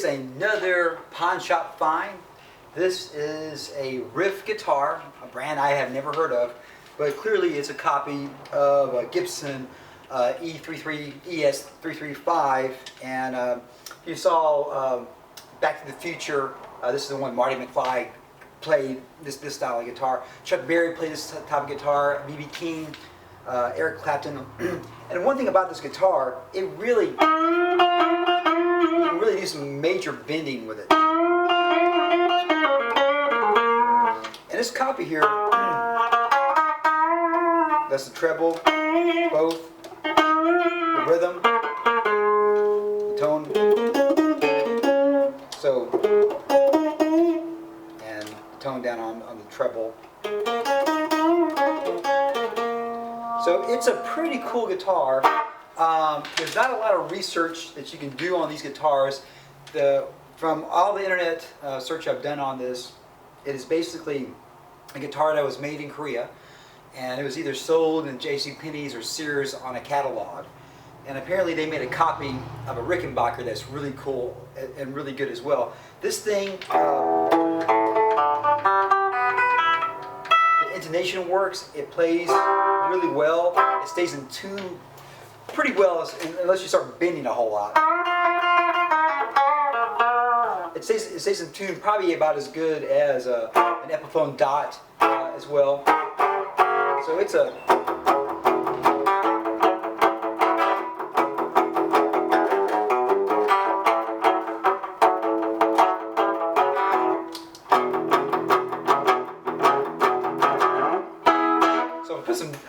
is another pawn shop find. This is a Riff guitar, a brand I have never heard of, but clearly it's a copy of a Gibson ES-335. And you saw Back to the Future. This is the one Marty McFly played this style of guitar. Chuck Berry played this type of guitar. B.B. King, Eric Clapton. And one thing about this guitar, you can really do some major bending with it. And this copy here, that's the treble, both, the rhythm, the tone. So, and tone down on the treble. So it's a pretty cool guitar. There's not a lot of research that you can do on these guitars. From all the internet search I've done on this, it is basically a guitar that was made in Korea, and it was either sold in JCPenney's or Sears on a catalog. And apparently they made a copy of a Rickenbacker that's really cool and really good as well. This thing, the intonation works, it plays really well, it stays in tune pretty well unless you start bending a whole lot. It stays in tune probably about as good as an Epiphone Dot as well. So it's a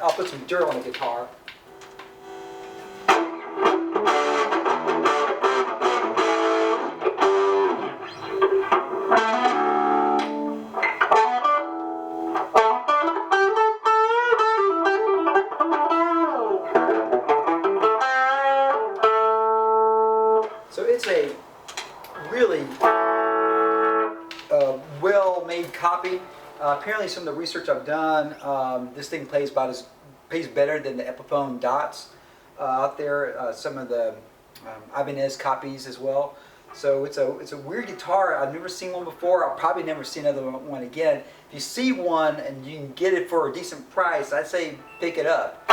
I'll put some dirt on the guitar. So it's a really well-made copy. Apparently, some of the research I've done, this thing plays better than the Epiphone Dots out there. Some of the Ibanez copies as well. So it's a weird guitar. I've never seen one before. I'll probably never see another one again. If you see one and you can get it for a decent price, I'd say pick it up.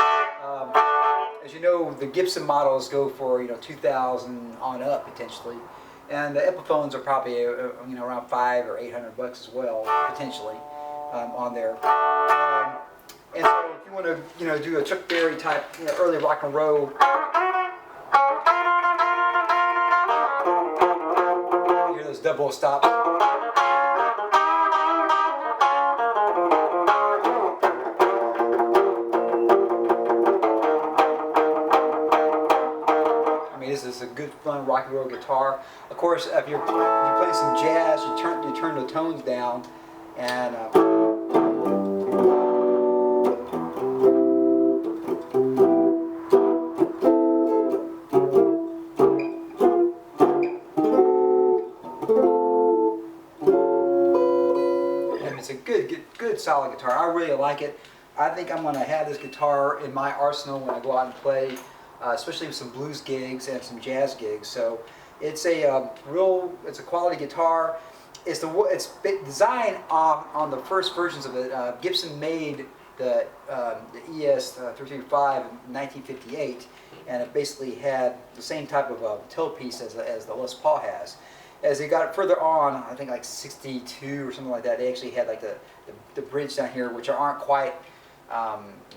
As you know, the Gibson models go for $2,000 on up potentially, and the Epiphones are probably around $500 or $800 as well potentially on there. And so if you want to do a Chuck Berry type early rock and roll, you hear those double stops. This is a good, fun rock and roll guitar. Of course, if you're playing some jazz, you turn the tones down, and it's a good, solid guitar. I really like it. I think I'm going to have this guitar in my arsenal when I go out and play. Especially with some blues gigs and some jazz gigs. So it's a quality guitar. It's designed on the first versions of it. Gibson made the ES-335 in 1958, and it basically had the same type of tailpiece as the Les Paul has. As they got further on, I think like 62 or something like that, they actually had like the bridge down here, which aren't quite.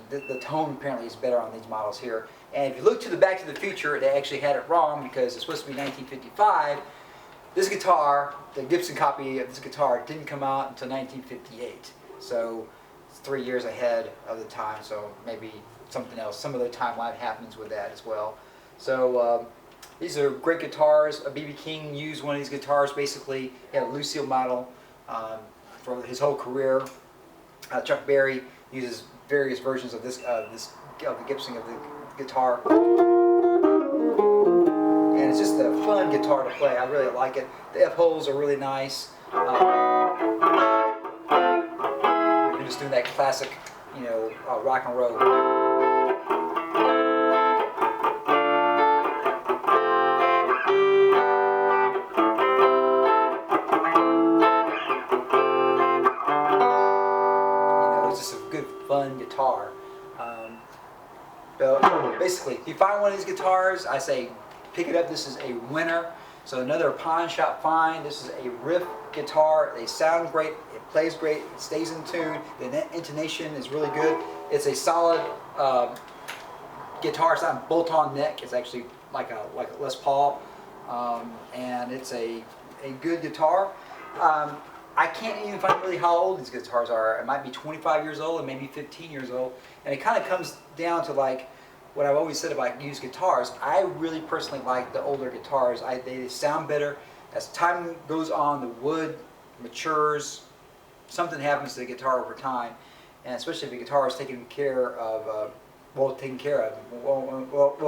The tone apparently is better on these models here. And if you look to the Back to the Future, they actually had it wrong because it's supposed to be 1955. This guitar, the Gibson copy of this guitar, didn't come out until 1958. So it's 3 years ahead of the time. So maybe something else, some other timeline happens with that as well. So these are great guitars. B.B. King used one of these guitars. Basically, he had a Lucille model for his whole career. Chuck Berry uses various versions of the Gibson of the guitar, and it's just a fun guitar to play. I really like it. The F holes are really nice. You're just doing that classic, rock and roll. basically, if you find one of these guitars, I say pick it up. This is a winner. So another pawn shop find. This is a Riff guitar. They sound great. It plays great. It stays in tune. The intonation is really good. It's a solid guitar. It's not a bolt-on neck. It's actually like a Les Paul, and it's a good guitar. I can't even find really how old these guitars are. It might be 25 years old and maybe 15 years old. And it kind of comes down to like what I've always said about used guitars. I really personally like the older guitars. They sound better. As time goes on, the wood matures. Something happens to the guitar over time. And especially if the guitar is taken care of, well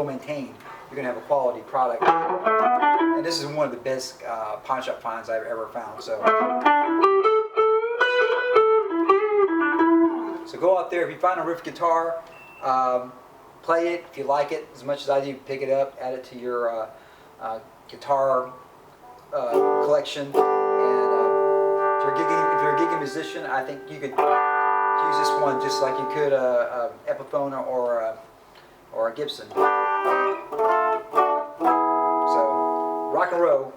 maintained, you're going to have a quality product. And this is one of the best pawn shop finds I've ever found. So go out there, if you find a Riff guitar, play it. If you like it as much as I do, pick it up, add it to your guitar collection. And if you're a gigging musician, I think you could use this one just like you could a Epiphone or a Gibson. So rock and roll.